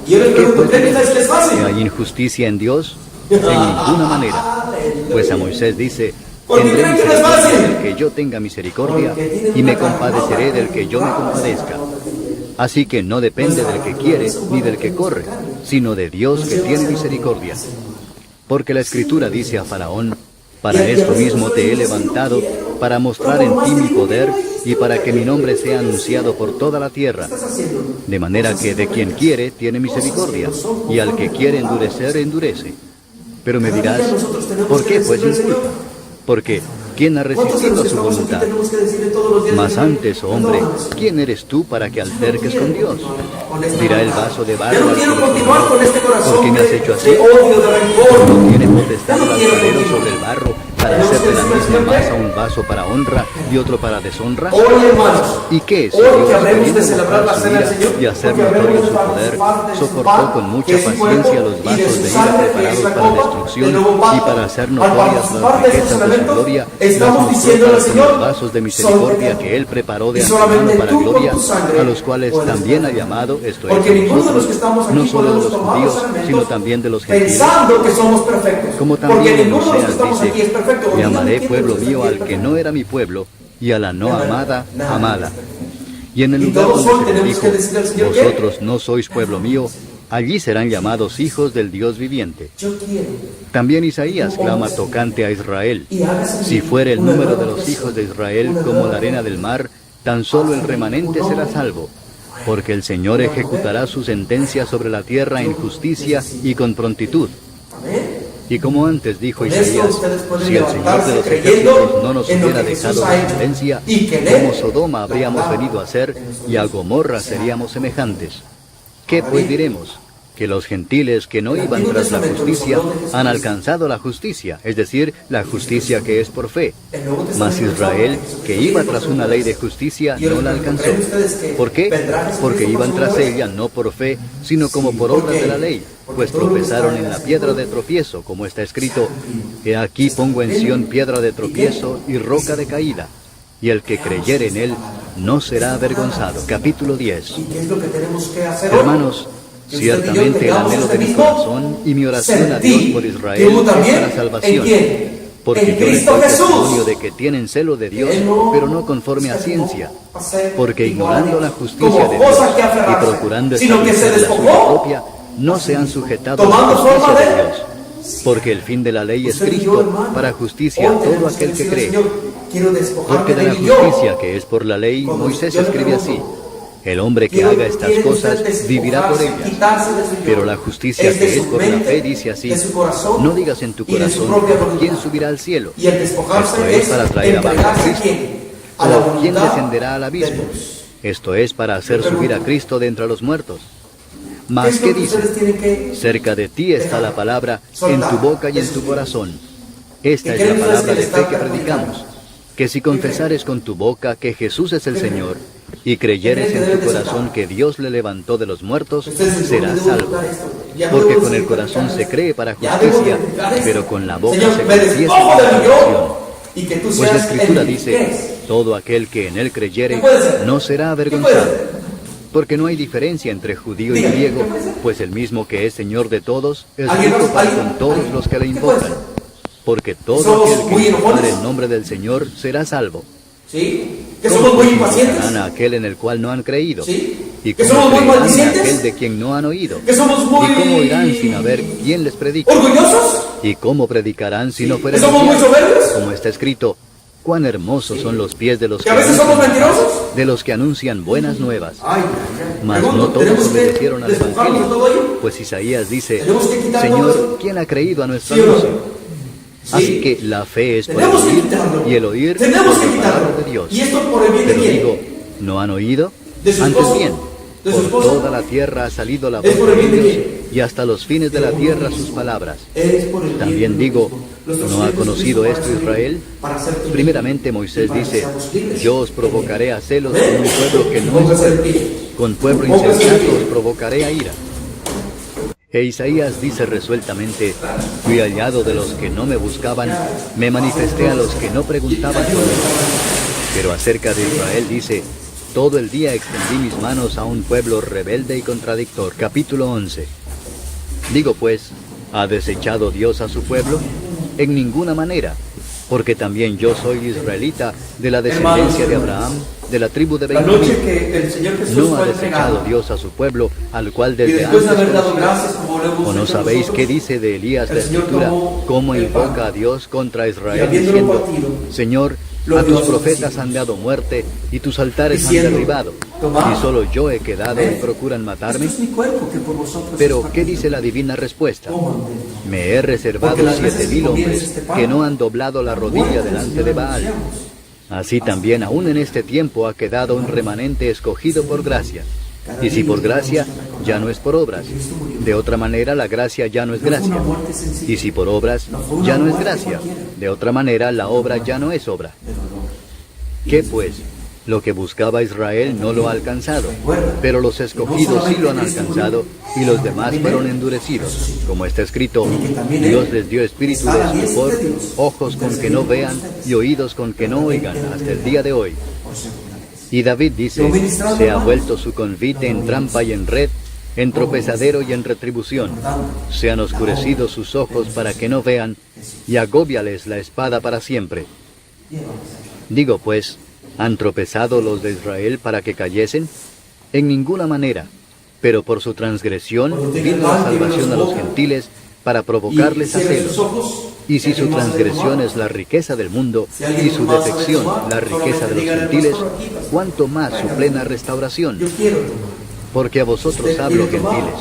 Y yo les ¿Qué pregunto, pues ¿creen que es fácil? que hay injusticia en Dios? En ninguna manera. Pues a Moisés dice, ¿Por qué tendré creen que no es misericordia fácil? del que yo tenga misericordia Porque tienen y me una compadeceré carnota del que yo me que compadezca. Así que no depende del que quiere ni del que corre, sino de Dios que tiene misericordia. Porque la Escritura dice a Faraón, para esto mismo te he levantado, para mostrar en ti mi poder y para que mi nombre sea anunciado por toda la tierra. De manera que de quien quiere tiene misericordia, y al que quiere endurecer, endurece. Pero me dirás, ¿por qué pues inculpa? Porque ¿quién ha resistido a su voluntad? Mas antes, oh hombre, ¿quién eres tú para que alterques con Dios? Dirá el vaso de barro Yo no al quiero corazón, continuar con este ¿por corazón qué me has hecho así? de odio, de rencor. ¿No tiene potestad Yo el no quiero alfarero continuar. sobre el barro para hacer de la misma masa un vaso para honra y otro para deshonra? Hoy, hermanos, ¿Y qué es? hoy que Dios, hablemos de queriendo celebrar la mostrar su cena del ira Señor y hacer porque hablemos notorio de su poder, participar de su soportó pan, con que mucha es su paciencia cuerpo, los y de vasos su de ira sangre, que preparados es la para copa destrucción del nuevo pacto. y para hacer Al notorias participar las de riquezas esos de su elementos, gloria, estamos las mostró diciéndole al para con Señor, los vasos de soy misericordia pecador. que Él preparó de Y antemano solamente para tú con gloria, tu sangre a los cuales puedes también ha hacerlo. llamado, esto Porque es, a ninguno de los que nosotros, estamos aquí no solo de podemos los tomar judíos, los elementos sino también de los gentiles. pensando que somos perfectos. Como Porque también en ninguno de los que Oseas estamos aquí es perfecto. dice, Dígame llamaré quién pueblo de los mío aquí es al que perfecto. no era mi pueblo, y a la no amada, Nada. amada. Y en el Y lugar todos donde hoy se les tenemos dijo, que decirle al Señor, ¿qué? vosotros no sois pueblo mío, allí serán llamados hijos del Dios viviente. Yo quiero. También Isaías clama tocante a Israel. Si fuera el número de los hijos de Israel como la arena del mar, tan solo el remanente será salvo. Porque el Señor ejecutará su sentencia sobre la tierra en justicia y con prontitud. Amén. Y como antes dijo Con esto Isaías, ustedes pueden si el Señor de levantarse los creyendo ejércitos no nos en lo hubiera que Jesús dejado ha en hecho, silencio, y que en como él Sodoma habríamos la venido a ser, y a Gomorra seríamos semejantes. ¿Qué pues diremos? Que los gentiles que no iban tras la justicia han alcanzado la justicia, es decir, la justicia que es por fe. Mas Israel, que iba tras una ley de justicia, no la alcanzó. ¿Por qué? Porque iban tras ella no por fe, sino como por obras de la ley, pues tropezaron en la piedra de tropiezo, como está escrito, he aquí pongo en Sión piedra de tropiezo y roca de caída, y el que creyere en él no será avergonzado. Capítulo 10. ¿Y qué es lo que tenemos que hacer hoy? Hermanos, Que usted y yo ciertamente el tengamos anhelo de este mi mismo corazón y mi oración a Dios sentir, por que Israel hubo es también para salvación. ¿en quién? Porque En yo les Cristo doy Jesús. testimonio de que tienen celo de Dios, Que no pero no conforme a se ciencia. dejó hacer Porque igual ignorando la justicia como de cosa Dios que y aferrarse, procurando sino que se establecer la suya despojó, propia, no se han sujetado a tomando la justicia forma de de- Dios. Porque el fin de la ley es Usted y yo, Cristo hermano, para justicia a hoy todo tenemos aquel que decirle, cree. Señor, quiero despojarme Porque de de la mí yo. justicia que es por la ley, Cuando Moisés yo le escribe pregunto, así, El hombre que haga estas cosas vivirá por ellas. Pero la justicia que es por la fe dice así: no digas en tu corazón, ¿quién subirá al cielo? Esto es para traer abajo a Cristo. ¿O quién descenderá al abismo? Esto es para hacer subir a Cristo de entre los muertos. Mas, ¿qué dice? Cerca de ti está la palabra, en tu boca y en tu corazón. Esta es la palabra de fe que predicamos, que si confesares con tu boca que Jesús es el Señor, y creyeres en tu corazón que Dios le levantó de los muertos, serás salvo. Porque con el corazón se cree para justicia, pero con la boca se confiesa para salvación. Pues la Escritura dice: todo aquel que en él creyere no será avergonzado. Porque no hay diferencia entre judío y griego, pues el mismo que es Señor de todos es rico para con todos los que le invocan. Porque todo aquel que invocare el nombre del Señor será salvo. ¿Sí? Que somos muy impacientes. A aquel en el cual no han creído. ¿Sí? Y Que cómo somos muy creerán a maldicientes. aquel de quien no han oído. Que somos muy Y cómo oirán sin haber quien les predique. orgullosos. Y cómo predicarán si no Que fueren somos muy enviados. soberbios. Como está escrito: cuán hermosos son los pies de los Que a veces somos mentirosos. de los que anuncian buenas nuevas. Ay, Mas pregunto, no todos ¿tenemos que obedecieron al despojarnos de todo Evangelio, ello? pues Isaías dice: ¿Tenemos que quitar todo Señor, eso? ¿quién ha creído a nuestro ¿Sí o no? anuncio? Sí. Así que la fe es por el Tenemos que oír, quitarlo. y el oír Tenemos por que la quitarlo. palabra de Dios. ¿Y esto por el bien de Pero quién? digo, ¿no han oído? ¿De su Antes esposo? bien, ¿De su por esposo? toda la tierra ha salido la ¿Es voz por el de bien de Dios, quién? y hasta los fines de la tierra sus palabras. Es por el bien También de digo, nuestros ¿no ha siervos conocido Cristo esto para Israel? para ser tu Primeramente Moisés para que dice: seamos libres. yo os provocaré a celos con ¿Eh? un pueblo que no es Póngase de pueblo. pie. Con pueblo Póngase de insensato pie. os provocaré a ira. E Isaías dice resueltamente: fui hallado de los que no me buscaban, me manifesté a los que no preguntaban por mí. Pero acerca de Israel dice: todo el día extendí mis manos a un pueblo rebelde y contradictor. Capítulo 11. Digo pues, ¿ha desechado Dios a su pueblo? En ninguna manera, porque también yo soy israelita, de la descendencia de Abraham, de la tribu de La noche Benjamín. que el Señor Jesús No ha fue desechado entregado, Dios a su pueblo, al cual y desde después de antes haber dado conoció. gracias como lo hemos ¿O no hecho sabéis nosotros, qué dice de Elías la el Señor Escritura? tomó Cómo el invoca pan, a Dios contra y Israel, habiéndolo diciendo: partido, Señor, lo a dio tus a sus profetas discípulos, han dado muerte, y tus altares han diciendo: derribado, Tomad, y solo yo he quedado y comed, procuran matarme? esto es mi cuerpo que por vosotros Pero, está ¿qué aquí. dice la divina respuesta? Coman de él. Me he reservado Porque las veces 7,000 que comieres hombres este pan, que no han doblado la rodilla muerte del delante Señor de Baal. anunciamos. Así también aún en este tiempo ha quedado un remanente escogido por gracia. Y si por gracia, ya no es por obras. De otra manera, la gracia ya no es No fue una gracia. muerte sencilla, Y si por obras, ya no es gracia. De otra manera, la obra ya no es obra. de dolor. ¿Qué pues? Lo que buscaba Israel no lo ha alcanzado, pero los escogidos sí lo han alcanzado, y los demás fueron endurecidos. Como está escrito: Dios les dio espíritu de estupor, ojos con que no vean y oídos con que no oigan, hasta el día de hoy. Por seguridad. Y David dice: se ha vuelto su convite en trampa y en red, en tropezadero y en retribución. Se han oscurecido sus ojos para que no vean, y agóbiales la espada para siempre. Digo pues, ¿han tropezado los de Israel para que cayesen? En ninguna manera. Pero por su transgresión vino la salvación a los gentiles para provocarles a celos. Y si su transgresión es la riqueza del mundo, y su defección la riqueza de los gentiles, ¿cuánto más su plena restauración? Yo quiero tomar. Porque a vosotros hablo, gentiles.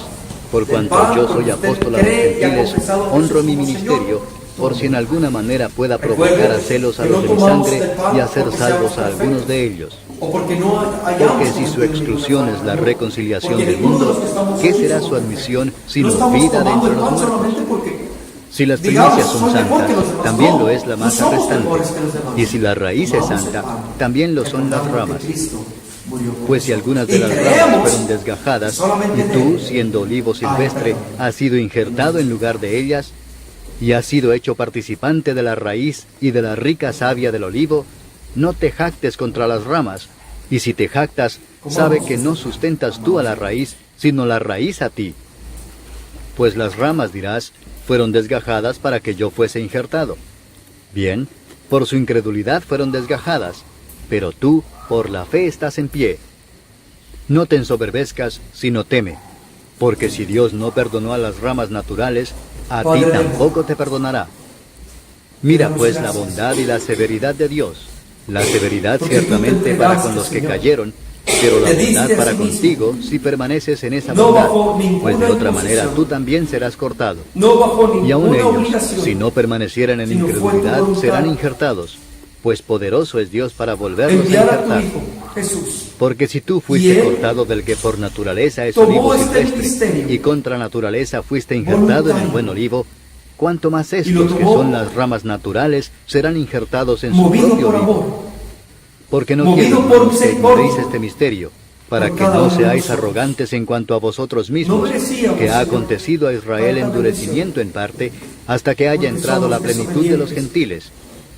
Por cuanto yo soy apóstol a los gentiles, honro mi ministerio, por si en alguna manera pueda provocar a celos a los de mi sangre y hacer salvos a algunos de ellos. O porque no Porque si su exclusión es la reconciliación del mundo, ¿qué será su admisión sino vida de entre los muertos? Si las primicias son santas, también lo es la masa restante. Y si la raíz es santa, también lo son las ramas. Pues si algunas de las ramas fueron desgajadas, y tú, siendo olivo silvestre, has sido injertado en lugar de ellas, y has sido hecho participante de la raíz y de la rica savia del olivo, no te jactes contra las ramas, y si te jactas, sabe que no sustentas tú a la raíz, sino la raíz a ti. Pues las ramas, dirás, fueron desgajadas para que yo fuese injertado. Bien, por su incredulidad fueron desgajadas, pero tú, por la fe, estás en pie. No te ensoberbezcas, sino teme, porque si Dios no perdonó a las ramas naturales, a ti tampoco te perdonará. Mira pues la bondad y la severidad de Dios. La severidad ciertamente para con los que cayeron, pero la te diste bondad a para sí mismo. contigo si permaneces en esa No bondad, bajo ninguna pues de otra manera imposición. tú también serás cortado. No bajo Y aun ninguna ellos, obligación. si no permanecieren en sino fue tu incredulidad, voluntad serán injertados, pues poderoso es Dios para volverlos a enviar a tu injertar. Hijo, Jesús. Porque si tú Y fuiste él cortado del que por naturaleza es tomó olivo este silvestre, ministerio y contra naturaleza fuiste injertado en el voluntario. buen olivo, cuánto más Y lo estos, que tomó son las ramas naturales, serán injertados en su movido propio por olivo. amor. Porque no movido quiero, por hermanos, que misericordia, ignoréis este misterio, para por que cada no uno de seáis nosotros. arrogantes en cuanto a vosotros mismos, merecíamos, que ha Señor, acontecido a Israel tanta endurecimiento en parte, hasta que haya Porque entrado somos la plenitud de los desobedientes. gentiles.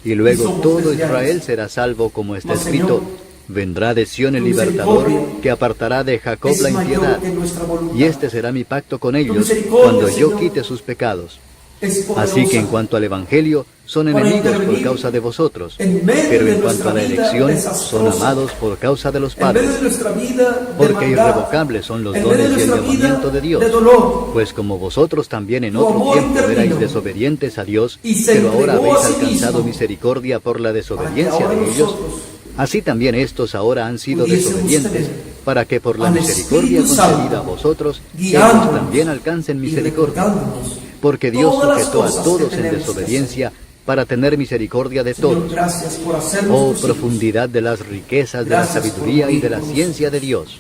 Y luego somos todo desleales. Israel será salvo, como está Mas, escrito, Señor, vendrá de Sión el tu libertador, misericordia que apartará de Jacob es la mayor impiedad. que nuestra voluntad. Y este será mi pacto con ellos, misericordia, cuando yo Señor, quite sus pecados. Es poderosa. Así que en cuanto al Evangelio, son Para enemigos por intervenir causa de vosotros, en medio pero de en cuanto a la nuestra vida elección, desastrosa, son amados por causa de los en medio padres, de nuestra vida de porque maldad, irrevocables son los en medio dones de y el nuestra vida llamamiento de Dios. de dolor, Pues como vosotros también en Tu otro amor tiempo intervino, erais desobedientes a Dios, y se pero ahora entregó habéis a sí alcanzado mismo, misericordia por la para que desobediencia ahora de ellos, nosotros así también estos ahora han sido pudiésemos desobedientes, tener para que por la al misericordia Espíritu Santo, concedida a vosotros, ellos guiándonos también alcancen y misericordia. recordándonos Porque Dios todas las sujetó a cosas todos que en tenemos que desobediencia para tener misericordia de Señor, todos. gracias por hacernos Oh tus hijos. profundidad de las riquezas de la Gracias sabiduría por y de la morir por ciencia de Dios.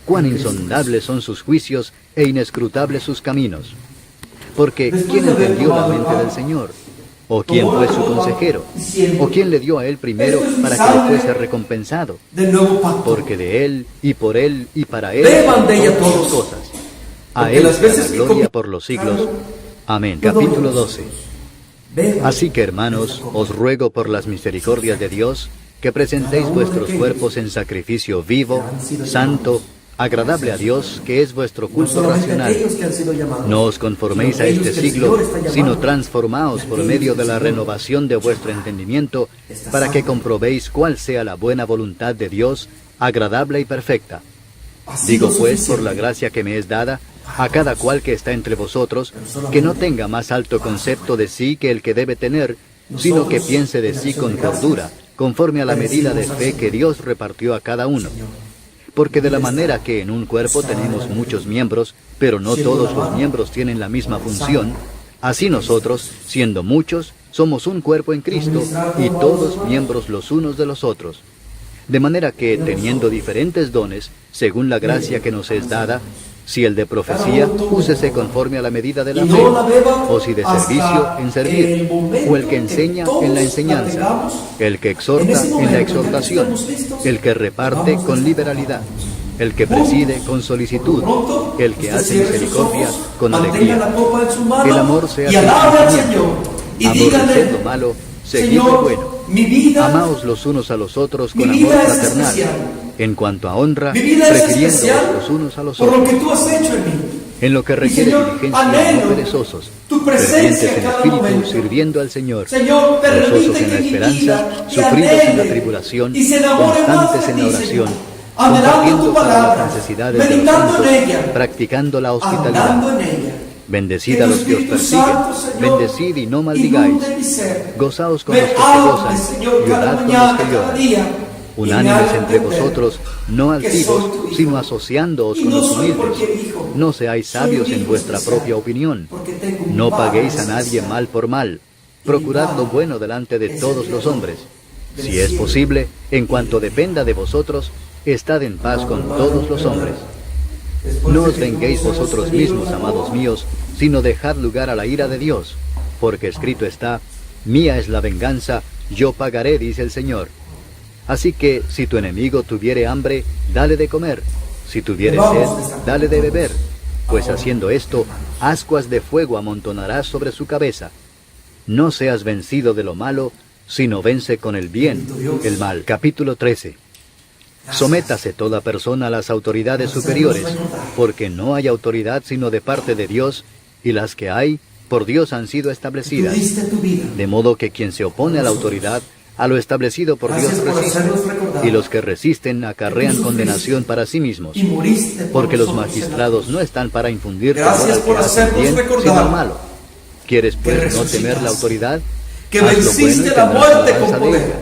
Cuán En Cristo insondables son sus juicios e inescrutables sus caminos. Porque Después ¿quién de haber entendió la tomado el mente pan, del Señor? ¿O quién tomó fue la su copa, consejero? diciendo, ¿O quién le dio a él primero "Esto es mi para que le sangre fuese recompensado? del nuevo pacto. Porque de él, y por él, y para él, Beban son de ella todas todos. cosas. A Porque él las sea la veces que gloria comí- por los siglos. Amén. Todo Capítulo Dios. 12. Beban Así que, hermanos, esta copa. os ruego por las misericordias de Dios que presentéis Cada uno de vuestros aquellos cuerpos en sacrificio vivo, que han sido santo, llamados. agradable a Dios, que es vuestro No culto solamente racional. aquellos que han sido llamados, No os conforméis sino a aquellos este que el siglo, Señor está llamando, sino transformaos y por aquellos medio que de el la Señor renovación de vuestro entendimiento, está para que santo. comprobéis cuál sea la buena voluntad de Dios, agradable y perfecta. Así Digo lo pues, por suficiente. la gracia que me es dada, a cada cual que está entre vosotros, que no tenga más alto concepto de sí que el que debe tener, sino que piense de sí con cordura, conforme a la medida de fe que Dios repartió a cada uno. Porque de la manera que en un cuerpo tenemos muchos miembros, pero no todos los miembros tienen la misma función, así nosotros, siendo muchos, somos un cuerpo en Cristo y todos miembros los unos de los otros. De manera que, teniendo diferentes dones, según la gracia que nos es dada, si el de profecía, úsese conforme a la medida de la Y fe, no la beba o si de hasta servicio, en el servir, momento o el que que enseña, todos en la la enseñanza, tengamos, el que en exhorta, ese en la momento, exhortación, ya que estemos listos, el que reparte vamos con a liberalidad, el que preside con solicitud, Pronto, el que usted hace cierre sus misericordia ojos, con mantenga alegría. la copa en su mano El amor sea y sin alabe al sentimiento. Señor y Aborreced dígale, lo malo, seguid lo Señor, bueno. mi vida, Amaos los unos a los otros mi con vida amor es fraternal. especial. En cuanto a honra, mi vida es prefiriéndoos especial los unos a los por lo otros. que tú has hecho en mí. En lo que Y, requiere Señor, diligencia, anhelo no perezosos, tu presencia fervientes en cada espíritu, momento. sirviendo al Señor, Señor, gozosos permite en la que mi esperanza, vida te sufridos en la anhele tribulación, y se enamore más constantes de en la ti, oración, Señor, anhelando compartiendo tu para palabra, las necesidades de los meditando santos, en ella, practicando la hablando hospitalidad. en ella. Bendecid Que a tu los que os Espíritu persiguen, Santo, Señor, bendecid y no maldigáis. inunde mi ser. Gozaos con Me los que se hable, gozan, Señor, y cada orad con los mañana, que cada lloran. día, y me Unánimes haga entre entender vosotros, no que altivos, soy tu hijo. sino asociándoos Y con no los soy humildes. cualquier hijo. No seáis Soy sabios un en hijo vuestra especial, propia opinión. porque tengo un No Padre paguéis a nadie especial. mal por mal. Y Procurad mi lo Padre bueno delante de es todos el los Dios hombres. del Si es cielo. posible, en cuanto dependa de vosotros, estad en paz con todos los hombres. Después No de os que venguéis todos hemos vosotros tenido mismos, la amados copa, míos, sino dejad lugar a la ira de Dios. Porque escrito está, mía es la venganza, yo pagaré, dice el Señor. Así que, si tu enemigo tuviere hambre, dale de comer. Si tuviere sed, dale de beber. Pues haciendo esto, ascuas de fuego amontonarás sobre su cabeza. No seas vencido de lo malo, sino vence con el bien el mal. Capítulo 13. Sométase toda persona a las autoridades superiores, porque no hay autoridad sino de parte de Dios, y las que hay, por Dios han sido tú establecidas. diste tu vida. De modo que quien se opone a la autoridad, a lo establecido por Dios Gracias por resiste, hacernos recordar y los que resisten acarrean que tú condenación para sí mismos. Y moriste por Porque los nosotros, magistrados no están para infundir Gracias temor al por que hace hacernos bien, recordar sino al malo. ¿Quieres que pues no temer resucitas, la autoridad? que Haz lo venciste bueno y la tendrás muerte alabanza con de poder. ella.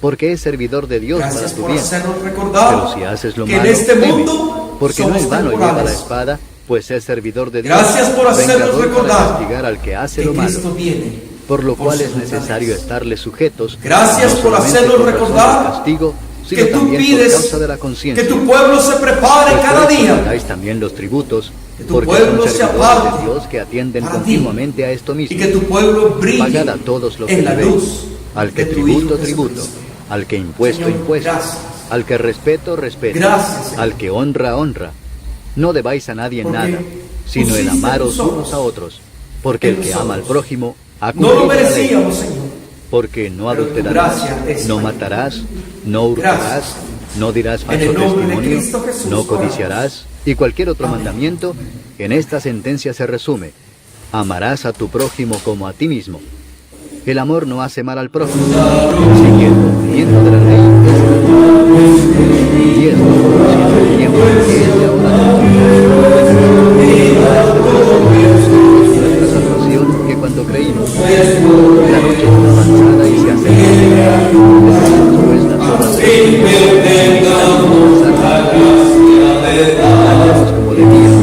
porque es servidor de Dios Gracias para tu por bien. hacernos recordar Pero si haces lo que en malo, este teme, mundo porque no somos en vano lleva la temporales. espada, pues es servidor de Dios, Gracias por hacernos vengador para recordar castigar al que hace que lo malo, Cristo viene por lo por cual es segunda necesario vez. estarle sujetos, Gracias no por solamente hacernos por razón recordar del castigo, sino que tú también por pides causa de la que conciencia. tu pueblo se prepare Pues cada por eso día, pagáis también los tributos, que tu porque pueblo son se servidores aparte de Dios que atienden para ti, continuamente a esto mismo. y que tu pueblo brille Pagad a todos los que en la debéis, luz al que de tu tributo, Hijo tributo, Jesucristo. al que impuesto, Señor, impuesto, gracias. al que respeto, respeto, Gracias, Señor. al que honra, honra. No debáis a nadie Porque nada, sino el pusiste amaros tus ojos unos a otros, porque el en que ama al nosotros. prójimo ha No lo cumplido la ley. merecíamos, Señor. Porque no Pero tu adulterarás, gracia es no mayor. matarás, no hurtarás, Gracias. no dirás En falso el nombre de testimonio, Cristo Jesús, no oramos. codiciarás, y cualquier otro Amén. mandamiento, en esta sentencia se resume: amarás a tu prójimo como a ti mismo. El amor no hace mal al prójimo, así que el cumplimiento de la ley es el amor. Y esto, conociendo el tiempo que es de ahora, nuestra salvación, que cuando creímos, la noche está avanzada y se acerca. Pues las horas de como de día,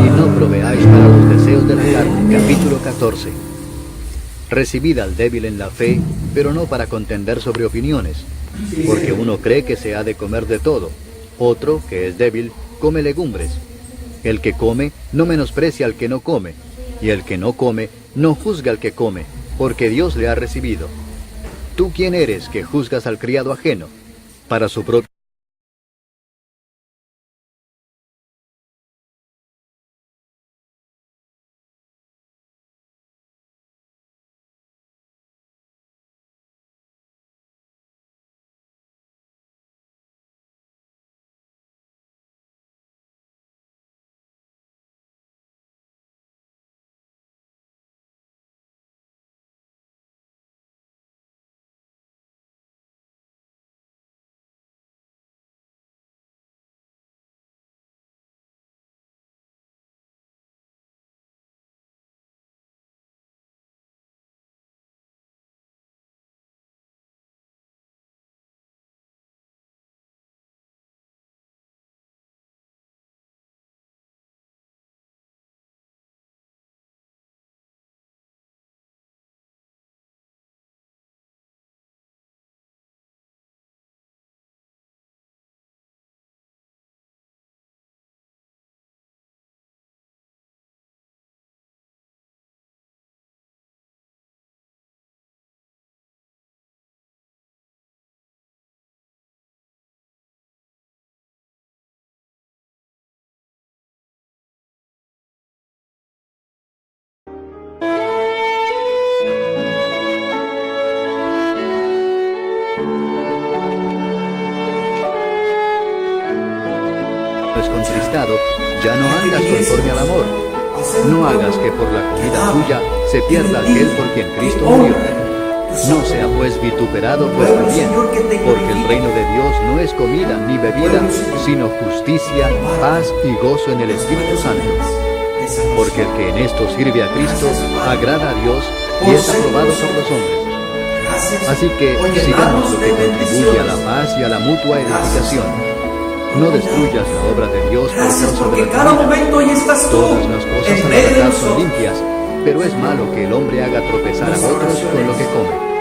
y no proveáis para los deseos de la carne. Capítulo 14. Recibid al débil en la fe, pero no para contender sobre opiniones, porque uno cree que se ha de comer de todo, otro, que es débil, come legumbres. El que come no menosprecia al que no come, y el que no come no juzga al que come, porque Dios le ha recibido. ¿Tú quién eres que juzgas al criado ajeno? Para su propio es contristado, ya no andas conforme al amor. No hagas que por la comida tuya se pierda aquel por quien Cristo murió. No sea pues vituperado vuestro bien, porque el reino de Dios no es comida ni bebida, sino justicia, paz y gozo en el Espíritu Santo. Porque el que en esto sirve a Cristo agrada a Dios y es aprobado por los hombres. Así que sigamos lo que contribuye a la paz y a la mutua edificación. No destruyas la obra de Dios por Gracias causa de porque la cada comida. momento ahí estás tú, Todas las cosas en al medio de verdad son nosotros. limpias, pero es malo que el hombre haga tropezar a otros con lo que come.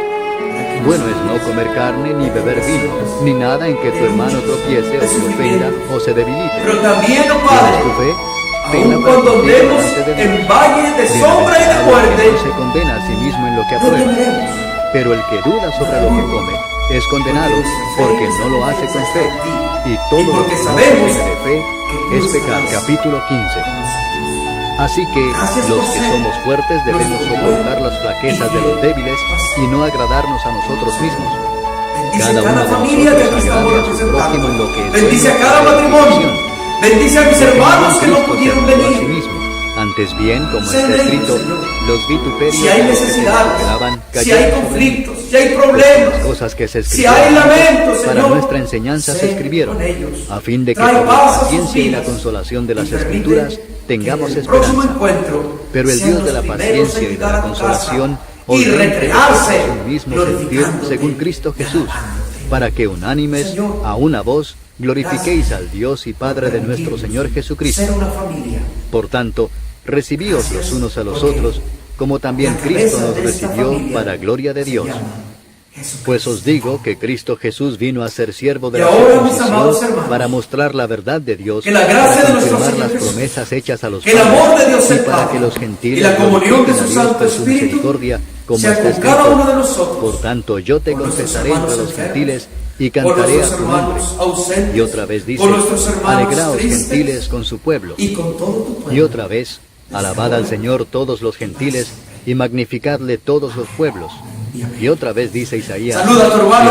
Bueno es no comer carne, ni beber vino, ni nada en que tu hermano tropiece o se ofenda o se debilite. Pero también, oh ¿Tienes Padre, tu fe? aun Tenla para cuando cumplir andemos delante de Dios. en valle de sombra y de Bienaventurado el muerte, que no se condena a sí mismo en lo que no aprueba. temeremos. Pero el que duda sobre lo que come es condenado porque no lo hace con fe. Y todo lo porque que no sabemos proviene de fe es pecado. Capítulo 15. Así que los que somos fuertes debemos soportar las flaquezas de los débiles y no agradarnos a nosotros mismos. Bendice Cada a uno cada de familia que aquí nosotros estamos agrade a su prójimo en lo que representando. es Bendice a bueno cada para la matrimonio. edificación. Bendice a mis Porque hermanos que no Cristo se pudieron negó a sí venir. mismo, ante Antes bien, como Sé está en ellos, escrito, Señor. los vituperios Si hay de los que se necesidades, superaban si hay cayeron sobre mí. conflictos, si hay problemas, Las cosas que se si escribieron hay lamentos, para Señor, nuestra enseñanza se sé escribieron, con ellos. a fin de que Trae por paz la a sus paciencia y la vidas consolación de las y permite Escrituras tengamos que en el próximo esperanza. encuentro Pero el sean Dios de la los primeros paciencia en y de llegar la a tu consolación casa y ordene recrearse que un mismo sentir glorificándote según Cristo y Jesús, alabándote. para que unánimes Señor, a una voz glorifiquéis gracias al Dios y Padre de nuestro Señor Jesucristo. Ser una familia. Por tanto, recibíos los unos a los Porque otros, como también la Cristo cabeza nos de esta recibió familia para gloria de se Dios. llama Jesucristo. Pues os digo que Cristo Jesús vino a ser siervo de Y la ahora, mis amados circuncisión hermanos, para mostrar la verdad de Dios, que la gracia para de nuestro confirmar Señor las Jesús, promesas hechas a los que el amor de Dios y el para Padre que los gentiles y la comunión de glorifiquen a su Dios Santo por su Espíritu misericordia, como sea está con escrito. cada uno de nosotros, Por tanto, yo te por nuestros confesaré entre hermanos los enfermos, gentiles y por cantaré a nuestros tu nombre. hermanos ausentes, Y otra vez dice, por nuestros hermanos alegraos tristes, gentiles con su pueblo. y con todo tu pueblo. Y otra vez, alabad al Señor todos los gentiles y magnificadle todos los pueblos. Y otra vez dice Isaías, Saluda a tu hermano.